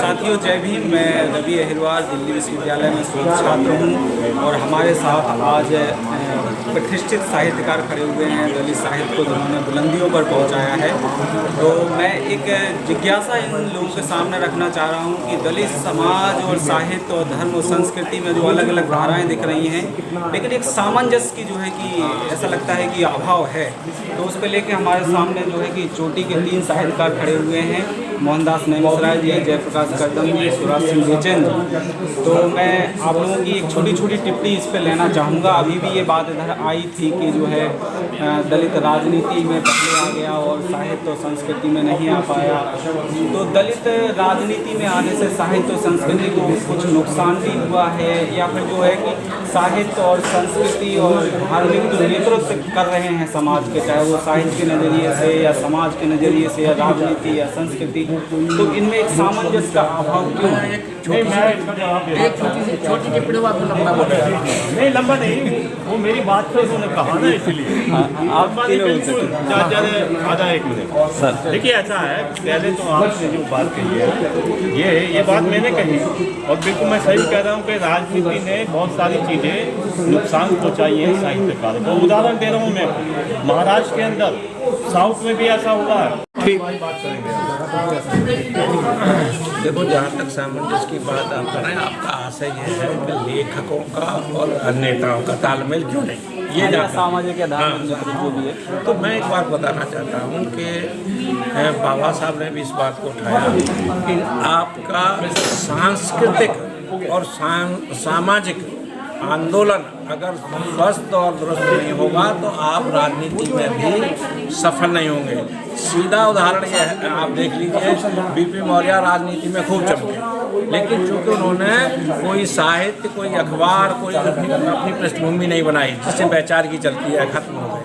साथियों, जय भीम। मैं रवि अहिरवार दिल्ली विश्वविद्यालय में शोध छात्र हूँ और हमारे साथ आज प्रतिष्ठित साहित्यकार खड़े हुए हैं दलित साहित्य को जिन्होंने बुलंदियों पर पहुँचाया है। तो मैं एक जिज्ञासा इन लोगों के सामने रखना चाह रहा हूँ कि दलित समाज और साहित्य और धर्म और संस्कृति में जो अलग अलग धाराएँ दिख रही हैं, लेकिन एक सामंजस्य की जो है कि ऐसा लगता है कि अभाव है। तो उस पर लेके हमारे सामने जो है कि चोटी के 3 साहित्यकार खड़े हुए हैं, मोहनदास नेमिसराय जी, जयप्रकाश कर्दम जी, सुराज सिंह बेचैन जी। तो मैं आप लोगों की एक छोटी छोटी टिप्पणी इस पर लेना चाहूँगा। अभी भी ये बात इधर आई थी कि जो है दलित राजनीति में पहले आ गया और साहित्य और संस्कृति में नहीं आ पाया। तो दलित राजनीति में आने से साहित्य और संस्कृति को कुछ नुकसान भी हुआ है, या फिर जो है कि साहित्य और संस्कृति और धार्मिक जो नेतृत्व कर रहे हैं समाज के, चाहे वो साहित्य के नज़रिए से या समाज के नज़रिए से या राजनीति या संस्कृति, तो इनमें एक सामंजस्य का अभाव क्यों है? एक छोटी टिप्पणी आपको लंबा बोल रहा है। नहीं, लंबा नहीं, वो मेरी बात पे उन्होंने कहा ना, इसलिए आप आधा 1 मिनट सर। देखिए ऐसा है, पहले तो आपने जो बात कही है ये बात मैंने कही और बिल्कुल मैं सही कह रहा हूँ कि राजनीति ने बहुत सारी चीज़ें नुकसान पहुँचाई है साहित्यकारों को। उदाहरण दे रहा हूँ मैं, महाराष्ट्र के अंदर, साउथ में भी ऐसा हुआ है। बात करेंगे। देखो, जहाँ तक सामंजस्य की बात आप कर रहे हैं, आपका आशय ये है कि लेखकों का और नेताओं का तालमेल क्यों नहीं, ये सामाजिक आधार जो भी है। तो मैं एक बात बताना चाहता हूँ कि बाबा साहब ने भी इस बात को उठाया कि आपका सांस्कृतिक और सामाजिक आंदोलन अगर स्वस्थ और दुरुस्त नहीं होगा तो आप राजनीति में भी सफल नहीं होंगे। सीधा उदाहरण ये है, आप देख लीजिए, बीपी मौर्य राजनीति में खूब चमके, लेकिन चूंकि उन्होंने कोई साहित्य, कोई अखबार, कोई अपनी पृष्ठभूमि नहीं बनाई जिससे वैचारिकी चलती है, खत्म हो गए।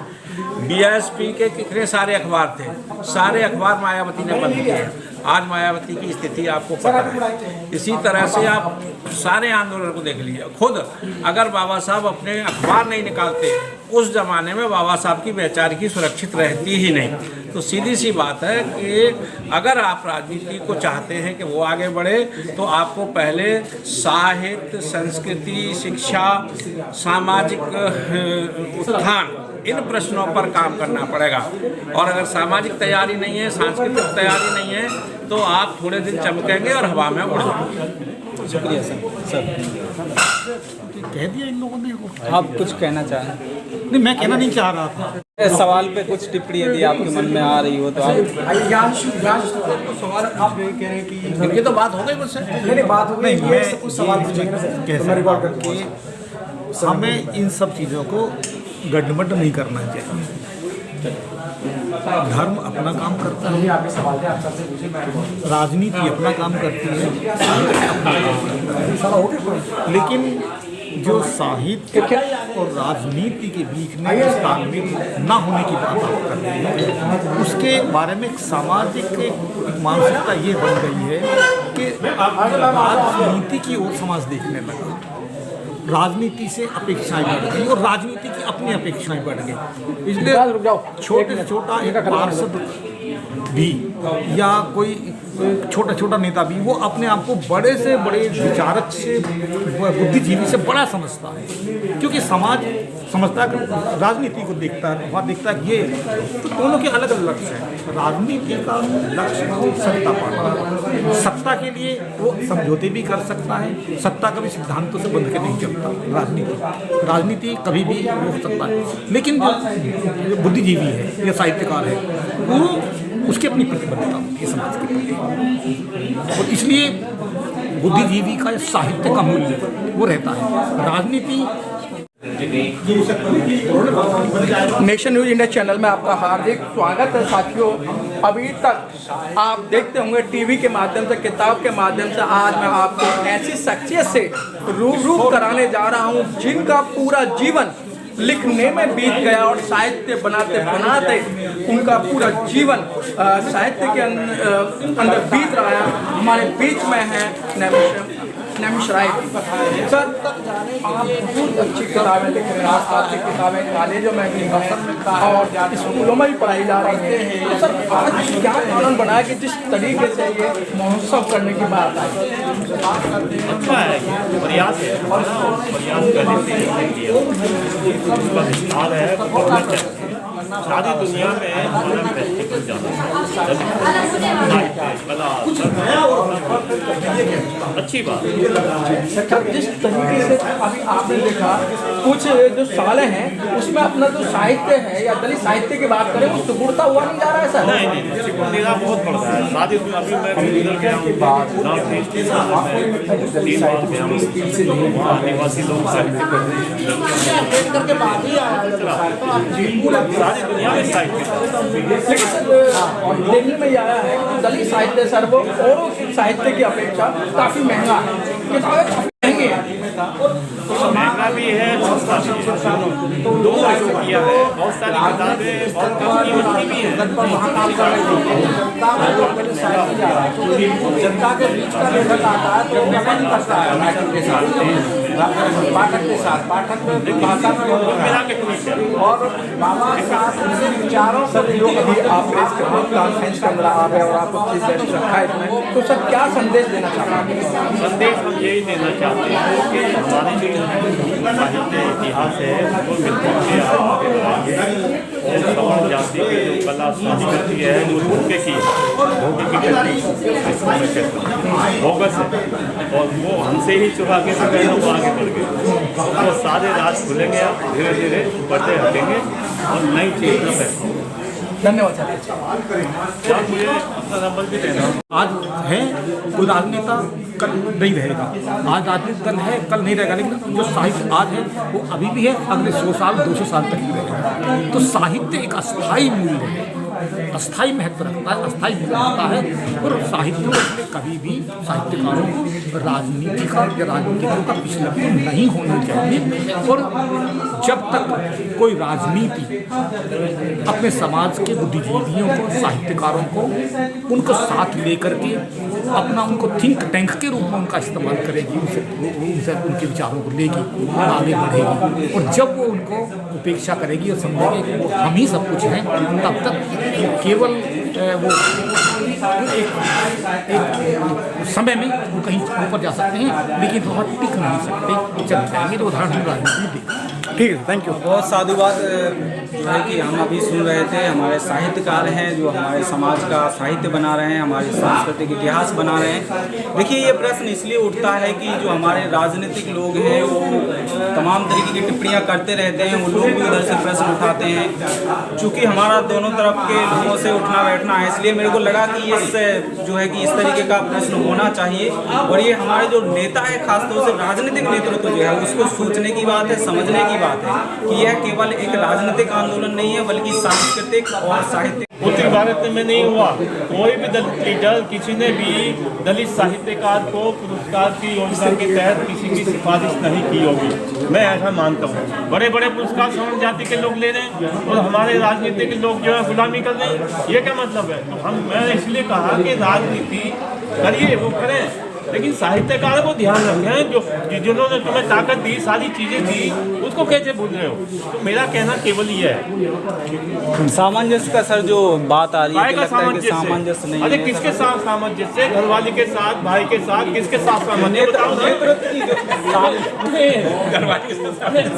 बीएसपी के कितने सारे अखबार थे, सारे अखबार मायावती ने बंद किए। आज मायावती की स्थिति आपको पता है। इसी तरह से आप सारे आंदोलन को देख लीजिए। खुद अगर बाबा साहब अपने अखबार नहीं निकालते, उस ज़माने में बाबा साहब की वैचारिकी सुरक्षित रहती ही नहीं। तो सीधी सी बात है कि अगर आप राजनीति को चाहते हैं कि वो आगे बढ़े, तो आपको पहले साहित्य, संस्कृति, शिक्षा, सामाजिक उत्थान, इन प्रश्नों पर काम करना पड़ेगा। और अगर सामाजिक तैयारी नहीं है, सांस्कृतिक तैयारी नहीं है, तो आप थोड़े दिन चमकेंगे और हवा में उड़ जाएंगे। शुक्रिया सर। कह दिया इन लोगों ने। आप कुछ कहना चाहें? नहीं, मैं कहना नहीं चाह रहा था। इस सवाल पे कुछ टिप्पणी यदि आपके मन में आ रही हो तो आप। सवाल आप कह रहे हैं कि इनकी तो बात हो गई मुझसे। नहीं, बात हो गई। मैं कुछ सवाल पूछेंगे, हमें इन सब चीज़ों को गड़बड़ नहीं करना चाहिए। धर्म अपना काम करता है, राजनीति अपना काम करती है, साहित्य अपना काम करता है। लेकिन जो साहित्य और राजनीति के बीच में इस तालमेल ना होने की बात आप कर रहे हैं, उसके बारे में एक सामाजिक एक मानसिकता ये बन गई है कि राजनीति की ओर समाज देखने लगा, राजनीति से अपेक्षाएं बढ़ गई और राजनीति की अपनी अपेक्षाएं बढ़ गई। इसलिए छोटे से छोटा एक पार्षद भी या कोई छोटा छोटा नेता भी वो अपने आप को बड़े से बड़े विचारक से, बुद्धिजीवी से बड़ा समझता है, क्योंकि समाज समझता है, राजनीति को देखता है, वहाँ देखता है ये। तो दोनों के अलग अलग लक्ष्य हैं। राजनीति का लक्ष्य सत्ता पाना, सत्ता के लिए वो समझौते भी कर सकता है, सत्ता कभी सिद्धांतों से बंध के नहीं चलता। राजनीति कभी भी हो सकता है, लेकिन जो बुद्धिजीवी है या साहित्यकार है, वो उसकी अपनी प्रतिबद्धता होती है समाज के प्रति, और इसलिए बुद्धिजीवी का साहित्य का मूल्य वो रहता है। राजनीति नेशन न्यूज इंडिया चैनल में आपका हार्दिक स्वागत है साथियों। अभी तक आप देखते होंगे टीवी के माध्यम से, किताब के माध्यम से, आज मैं आपको ऐसी शख्सियत से रूबरू कराने जा रहा हूं जिनका पूरा जीवन लिखने में बीत गया और साहित्य बनाते बनाते उनका पूरा जीवन साहित्य के अंदर बीत रहा है। हमारे बीच में है नेमिसराय नमशराय की। सर आप बहुत अच्छी किताबें लिख रहे हैं, आपकी किताबें कॉलेजों में भी और स्कूलों में भी पढ़ाई जा रही है। तो सर आज क्या कारण बना है कि जिस तरीके से ये महोत्सव करने की बात आई? अच्छा है, प्रयास है, प्रयास करने से उसका विस्तार है, बढ़ना चाहिए। सारी दुनिया में हमारा फेस्टिवल जाना कला अच्छी बात। जिस तरीके से अभी आपने देखा कुछ जो सालें हैं उसमें अपना जो साहित्य है या दलित साहित्य की बात करें वो सुगुड़ता हुआ नहीं जा रहा है सर। नहीं सिकुड़नेरा बहुत बढ़ता है। शादी अभी मैं गुजर गया हूँ नॉर्थ ईस्ट में 3 बार गया हूँ, वहाँ आदिवासी लोग साहित्य करते हैं, सारी दुनिया में साहित्य। लेकिन सर देखने में ये आया है कि दलित साहित्य सर वो औरों साहित्य की अपेक्षा काफ़ी महंगा है, किताबें काफ़ी महंगी हैं। महंगा भी है, सस्ता भी है, दोनों जो किया है। बहुत सारी किताबें बहुत कम कीमत की भी हैं। जनता के बीच का लेखक आता है तो समझ करता है राइटर के साथ, पाठक के साथ, पाठक में भाषा में मेरा के ठीक है। और बाबा साहब उनके विचारों सर जो अभी आप इस कॉन्फ्रेंस के अंदर आ रहे हैं और आपको चीफ गेस्ट रखा है इसमें, तो सर क्या संदेश देना चाहते हैं? संदेश हम यही देना चाहते हैं कि हमारे जो साहित्य इतिहास है वो मिलते हुए आगे बढ़ाएंगे। और सवर्ण जाति की जो कला संस्कृति है वो धोखे की गलती इसको मैं कहता हूँ, बोगस है, और वो हमसे ही चुरा के जो है ना वो आगे बढ़ गए। तो सारे राज खुलेंगे, आप धीरे धीरे बढ़ते हटेंगे और नई चेतना पैदा। धन्यवाद सर। क्या मुझे अपना नंबर भी देना। आज है कोई राजनेता कल नहीं रहेगा, आज राजनीतिक दल है कल नहीं रहेगा, लेकिन जो साहित्य आज है वो अभी भी है, अगले 100 साल 200 साल तक भी रहेगा। तो साहित्य एक अस्थायी मूल्य है, अस्थायी महत्व रखता है, अस्थायी मूल्य रखता है। और साहित्य में कभी भी साहित्यकारों राजनीति का या राजनीतिकों का पिछलग्न नहीं होना चाहिए। और जब तक कोई राजनीति अपने समाज के बुद्धिजीवियों को, साहित्यकारों को, उनको साथ लेकर के अपना उनको थिंक टैंक के रूप में उनका इस्तेमाल करेगी, उनसे उनके विचारों को लेगी, आगे बढ़ेगी। और जब वो उनको उपेक्षा करेगी और समझेगी कि वो हम ही सब कुछ हैं, तब तक केवल वो एक समय में वो कहीं ऊपर जा सकते हैं, लेकिन बहुत टिक नहीं सकते, चले जाएंगे। तो उदाहरण हम राजनीति में देखते हैं। ठीक है, थैंक यू। बहुत साधुवाद जो है कि हम अभी सुन रहे थे, हमारे साहित्यकार हैं जो हमारे समाज का साहित्य बना रहे हैं, हमारे सांस्कृतिक इतिहास बना रहे हैं। देखिए ये प्रश्न इसलिए उठता है कि जो हमारे राजनीतिक लोग हैं वो तमाम तरीके की टिप्पणियां करते रहते हैं, वो लोग भी उधर से प्रश्न उठाते हैं। चूँकि हमारा दोनों तरफ के लोगों से उठना बैठना है, इसलिए मेरे को लगा कि इस जो है कि इस तरीके का प्रश्न होना चाहिए। और ये हमारे जो नेता है, खासतौर से राजनीतिक नेतृत्व जो है उसको सोचने की बात है, समझने की बात है कि यह केवल एक राजनीतिक आंदोलन नहीं है बल्कि सांस्कृतिक और साहित्यिक। उत्तर भारत में नहीं हुआ, कोई भी दलित लीडर किसी ने भी दलित साहित्यकार को पुरस्कार की योजना के तहत किसी की सिफारिश नहीं की होगी, मैं ऐसा मानता हूँ। बड़े बड़े पुरस्कार सवर्ण जाति के लोग ले रहे हैं और हमारे राजनीतिक लोग जो है गुलामी कर रहे हैं, ये क्या मतलब है? तो मैंने इसलिए कहा कि राजनीति करिए, वो करें, लेकिन साहित्यकार को ध्यान रखें, जो जिन्होंने तुम्हें ताकत दी, सारी चीजें दी, उसको कैसे भूल रहे हो? तो मेरा कहना केवल ये है। सामंजस्य का सर जो बात आ रही है कि लगता है कि सामंजस्य नहीं अरे है। किसके साथ सामंजस्य? घरवाली के साथ, भाई के साथ, किसके साथ सामंजस्य? बताओ ना।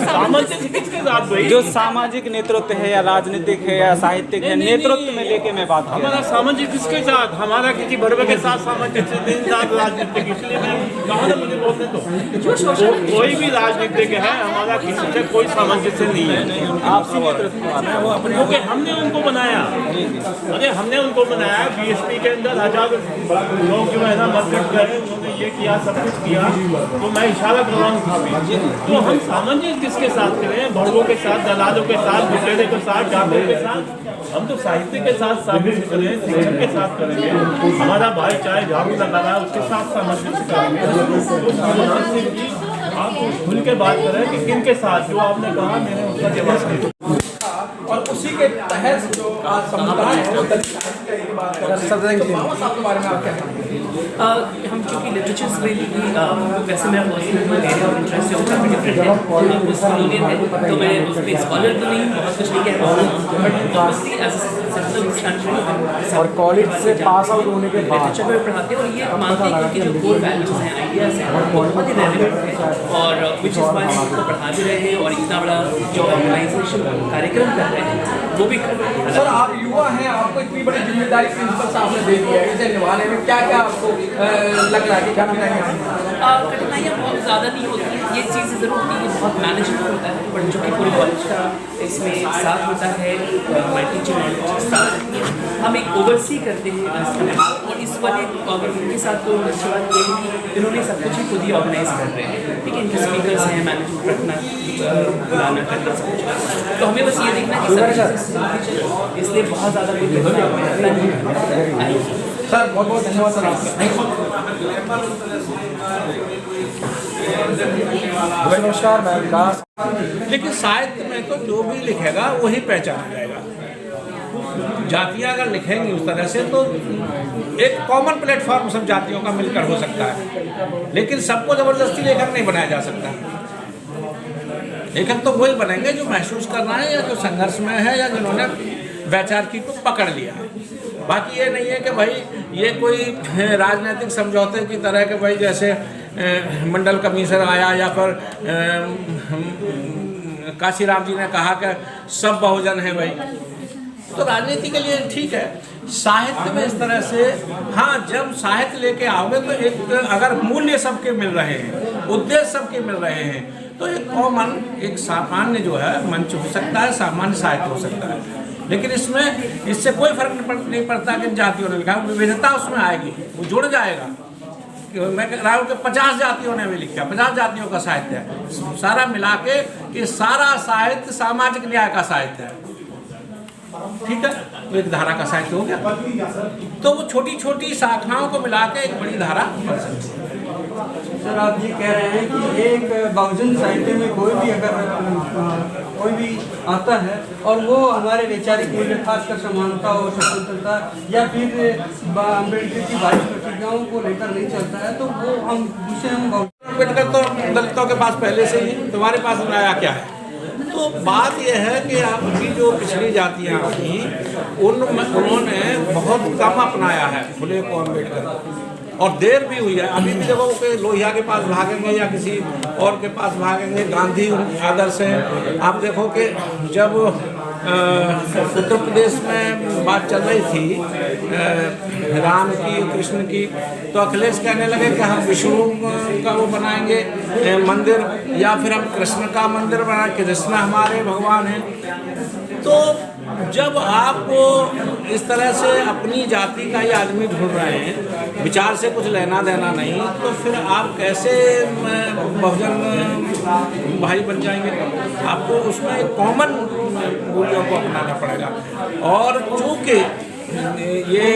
सामंजस्य किसके साथ भाई? जो सामाजिक नेतृत्व है या राजनीतिक है या साहित्यिक है, नेतृत्व में लेके मैं बात कर रहा हूं। हमारा सामंजस्य किसके साथ? हमारा किसी भड़वे के साथ सामंजस्य नहीं, साथ राजनीतिक, इसलिए मैं कहा ना मुझे बोलने दो। कोई भी राजनीतिक है, हमारा किसी से कोई सामंजस्य नहीं है, आपसी नेतृत्व क्योंकि हमने उनको बनाया। अरे हमने उनको बनाया, बीएसपी के अंदर 1000 लोग जो है ना मरकट गए, उन्होंने ये किया, सब कुछ किया, तो मैं इशारा कर रहा हूँ। तो हम सामंजस्य किसके साथ करें? भड़वों के साथ, दलालों के साथ, लुटेरे के साथ, डाकुओं के साथ? हम तो साहित्य के साथ साबित करें, शिक्षक के साथ करेंगे। हमारा भाई चाहे झाड़ू लगा रहा है उसके साथ सामंजस्य करेंगे। तो सामंजस्य की आप खुल के बात करें कि किन के साथ, जो आपने कहा मैंने उसका जवाब दिया। और उसी के तहत जो आज समुदाय है वो दलित साहित्य की बात कर रहे हैं। तो बाबा साहब के बारे में आप क्या कहेंगे? हम चूँकि लिटरेचर से वैसे मेरा पर्सनल एरिया ऑफ इंटरेस्ट है वो काफ़ी डिफरेंट है, हिस्टोरियन है, तो मैं उसमें स्कॉलर तो नहीं बहुत कुछ नहीं कह रहा हूँ, बट ऑब्वियसली एज और कॉलेज से पास आउट होने के बाद लिटरेचर में पढ़ाते हैं और ये मानते हैं कि जो कोर वैल्यूज़ हैं, आइडियाज़ हैं, वो बहुत ही रेलेवेंट है और विच इज़ वाई इसको पढ़ा भी रहे हैं और इतना बड़ा जो ऑर्गेनाइजेशन कार्यक्रम कर रहे हैं वो भी कर रहे हैं। सर आप युवा हैं, आपको इतनी बड़ी जिम्मेदारी प्रिंसिपल साहब ने दे दी है, इसे निभाने में क्या क्या आपको लग रहा है कि क्या कठिनाइयाँ बहुत ज़्यादा नहीं होती हैं, ये चीज़ें ज़रूर होती है, बहुत मैनेजेबल होता है, बट जो कि पूरे कॉलेज का इसमें साथ होता है, हमारी टीचिंग नॉलेज साथ रहती है, हम एक ओवरसी करते हैं और इस वाले ऑर्गेनाइजेशन के साथ तो अच्छी बात ये है कि इन्होंने सब कुछ ही खुद ही ऑर्गेनाइज कर रहे हैं, ठीक है, इनके स्पीकर्स हैं, मैनेजमेंट रखना, बुलाना करना सब कुछ, तो हमें बस ये देखना कि सब चीज़ें इसलिए बहुत ज़्यादा सर बहुत बहुत धन्यवाद सर आपका। नमस्कार, मैं विकास। लेकिन साहित्य में तो जो भी लिखेगा वही पहचाना जाएगा। जातियाँ अगर लिखेंगी उस तरह से तो एक कॉमन प्लेटफॉर्म सब जातियों का मिलकर हो सकता है, लेकिन सबको ज़बरदस्ती लेखक नहीं बनाया जा सकता। लेखक तो वही बनेंगे जो महसूस कर रहे हैं या जो संघर्ष में है या जिन्होंने वैचारिकी को पकड़ लिया है। बाकी ये नहीं है कि भाई ये कोई राजनीतिक समझौते की तरह के भाई जैसे मंडल कमीशन आया या फिर काशीराम जी ने कहा कि सब बहुजन हैं भाई, तो राजनीति के लिए ठीक है। साहित्य में इस तरह से हाँ, जब साहित्य लेके आओगे तो एक अगर मूल्य सबके मिल रहे हैं, उद्देश्य सबके मिल रहे हैं, तो एक कॉमन एक सामान्य जो है मंच हो सकता है, सामान्य साहित्य हो सकता है। लेकिन इसमें इससे कोई फर्क नहीं पड़ता कि जातियों ने लिखा, विविधता उसमें आएगी, वो जुड़ जाएगा। मैं कह रहा हूँ कि 50 जातियों ने भी लिखा, 50 जातियों का साहित्य है, सारा मिला के कि सारा साहित्य सामाजिक न्याय का साहित्य है, ठीक है, तो एक धारा का साहित्य हो गया। तो वो छोटी छोटी शाखाओं को मिला के एक बड़ी धारा बन सकती है। सर आप ये कह रहे हैं कि एक बहुजन साहित्य में कोई भी अगर कोई भी आता है और वो हमारे वैचारिक मूल्य खासकर समानता और स्वतंत्रता या फिर अम्बेडकर की 22 प्रतिज्ञाओं को लेकर नहीं चलता है, तो वो हम जिसे हम अम्बेडकर तो दलितों के पास पहले से ही, तुम्हारे पास नया क्या है? तो बात यह है कि आपकी जो पिछड़ी जातियाँ थी उन्होंने बहुत कम अपनाया है फुले को, अम्बेडकर, और देर भी हुई है। अभी भी जब वो के लोहिया के पास भागेंगे या किसी और के पास भागेंगे, गांधी आदर्श हैं। आप देखो कि जब उत्तर प्रदेश में बात चल रही थी राम की, कृष्ण की, तो अखिलेश कहने लगे कि हम विष्णु का वो बनाएंगे मंदिर या फिर हम कृष्ण का मंदिर बनाएंगे, कृष्ण हमारे भगवान हैं। तो जब आप इस तरह से अपनी जाति का ही आदमी ढूंढ रहे हैं, विचार से कुछ लेना देना नहीं, तो फिर आप कैसे बहुजन भाई बन जाएंगे? आपको उसमें एक कॉमन मूल्यों को अपनाना पड़ेगा। और चूँकि ये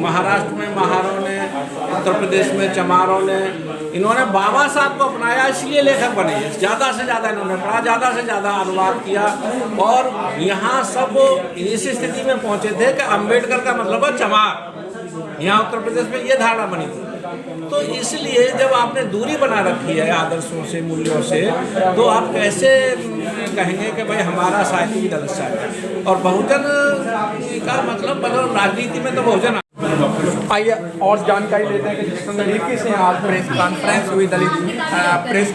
महाराष्ट्र में महारों ने, उत्तर प्रदेश में चमारों ने, इन्होंने बाबा साहब को अपनाया, इसलिए लेखक बने। ज़्यादा से ज़्यादा इन्होंने पढ़ा, ज़्यादा से ज़्यादा अनुवाद किया, और यहाँ सब इस स्थिति में पहुँचे थे कि अम्बेडकर का मतलब है चमार। यहाँ उत्तर प्रदेश में ये धारणा बनी थी। तो इसलिए जब आपने दूरी बना रखी है आदर्शों से, मूल्यों से, तो आप कैसे कहेंगे कि भाई हमारा साहित्य भी दलित साहित्य है? और बहुजन का मतलब राजनीति में तो बहुजन। आइए और जानकारी लेते हैं कि जिस तरीके से आज प्रेस कॉन्फ्रेंस हुई, दलित प्रेस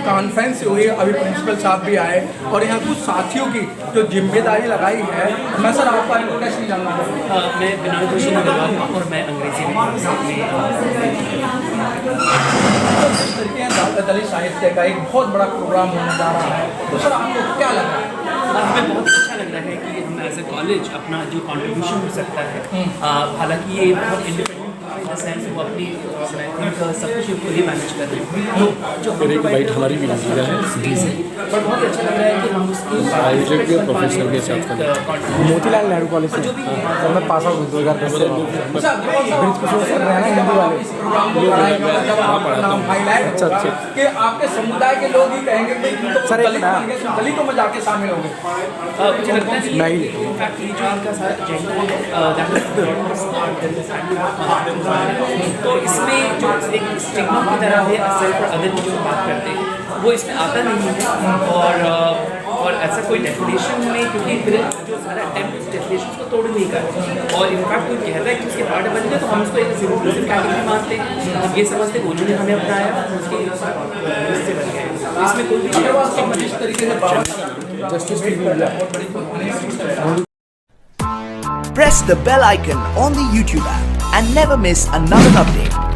कॉन्फ्रेंस हुई, अभी प्रिंसिपल साहब भी आए और यहाँ कुछ साथियों की जो जिम्मेदारी लगाई है। मैं सर आपका इंट्रोडक्शन जानना चाहूँगा। मैं बिनोद जोशी हूँ और मैं अंग्रेजी में जिस तरीके से दलित साहित्य का एक बहुत बड़ा प्रोग्राम होने जा रहा है, तो सर आपको क्या लग रहा है? हमें बहुत अच्छा लग रहा है कि हम एज ए कॉलेज अपना जो कंट्रीब्यूशन हो सकता है, हालांकि ये बहुत इंडिपेंडेंट इन द सेंस वो अपनी सब कुछ खुद ही मैनेज कर रहे हैं। तो जो एक बाइट हमारी भी है पर बहुत अच्छा लग रहा है कि हम उसकी प्रोफेसर के साथ मोतीलाल नेहरू कॉलेज से सर मैं पास आउट हूँ 2010 से ब्रिज किशोर सर रहे हैं हिंदी वाले। अच्छा कि आपके समुदाय के लोग ही कहेंगे कि तो सर, दलितों में जाके शामिल होंगे। मुझे लगता है कि नहीं। इनफैक्ट ये जो इनका सारा एजेंडा है तो इसमें जो एक स्टिग्मा की तरह है सेल्फ और अदर की जो बात करते हैं वो इसमें आता नहीं है और ऐसा कोई डेफिनेशन में क्योंकि फिर जो सारा अटेम्प्ट डेफिनेशन को तोड़ नहीं करता और इनफैक्ट कोई कहता है कि उसके पार्ट बन गए तो हम उसको एक इंक्लूसिव कैटेगरी मानते हैं। हम ये समझते हैं उन्होंने हमें अपनाया उसके हिस्से बन गए इसमें कोई भी तरीके से justice Press the bell icon on the YouTube app and never miss another update.